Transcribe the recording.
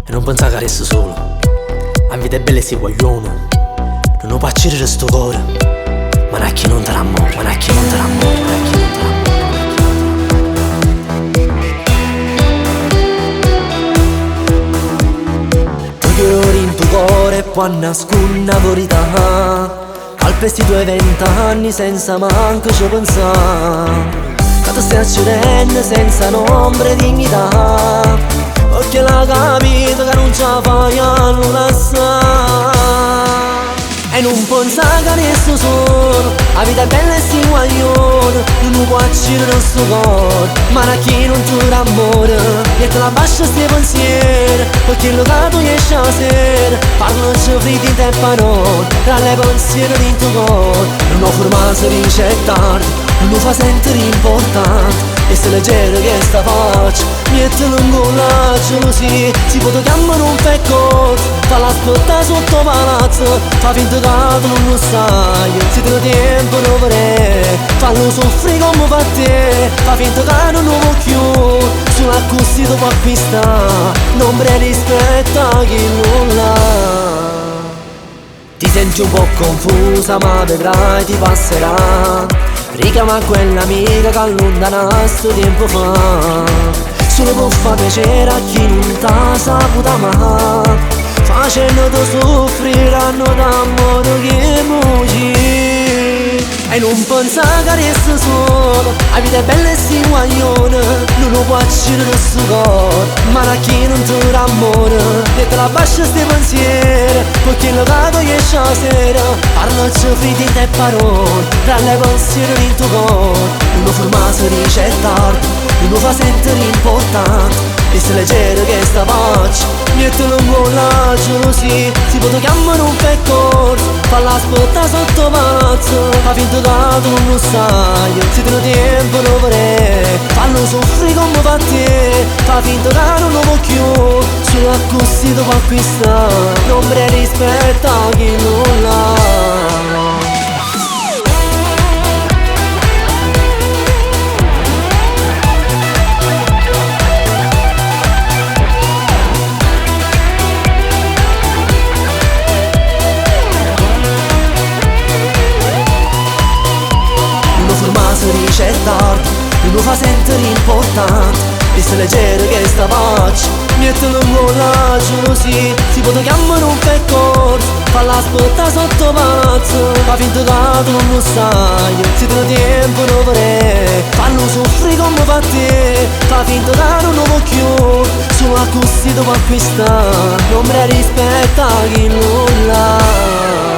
E non pensare che resto solo. La vita è bella e si guaglione. Non può accedere sto cuore. Ma non è che non te l'amore, ma non è che non te l'amore, ma non è che non te l'amore. Ori in tuo cuore può nascondere la verità. Calpesti i tuoi 20 anni senza manco ci pensare. Che tu stai accedendo senza nombre e dignità. Perché l'ha capito che non ce la fai a non lasciare. E non pensare che resto solo. La vita è bella e si guaglione. Non può accedere il suo cuore. Ma da chi non ti dà amore. E te la bascia sti pensieri. Perché il locato esce la sera. Parlano fritti in te parole. Tra le pensieri di tuo cuore. Non ho formato dice è tardi. Non lo fa sentire importante. E se leggero che sta faccia. Niente lungo la gelosia. Si può chiamare un peccato. Fa l'ascolta sotto palazzo. Fa finta che tu non lo sai. Se te lo tempo non vorrei. Fallo soffrire come fa te. Fa finta che non lo voglio. Solo così tu puoi acquistare. Non mi rispetta chi non l'ha. Ti senti un po' confusa ma vedrai ti passerà. Richiama quell'amica che allontanaste tempo fa. Solo può far piacere a chi non t'ha saputo amare. Facendoti soffrire hanno d'amore che muoci. E non pensare che resta solo. La vita è bella e si guaglione. Non lo può accedere il suo cuore. Ma da chi non ti dà amore. E te la bascia sti pensieri. Perché il locato esce la sera. Parlaci fritti in te parole. Tra le pensieri di tuo cuore. Uno formato dice è tardi. Uno fa sentire importante. E se leggero che sta faccia. Niente lungo la gelosia. Si può chiamare un peccato. Fa l'ascolta sotto palazzo. Fa finta che tu non lo sai. Se te lo tempo non vorrei. Fallo soffrire come fa te. Fa finta che non lo voglio. Solo così tu puoi acquistare. Non mi rispetta chi non l'ha. Dice è tardi, non lo fa sentire importante. E se leggero che sta faccia. Niente lungo la gelosia. Si può chiamare un peccato. Fa l'ascolta sotto palazzo. Fa finta che tu non lo sai. Se te lo tempo non vorrei. Fallo soffrire come fa te. Fa finta che non lo voglio. Solo così tu puoi acquistare. Non mi rispetta chi non l'ha.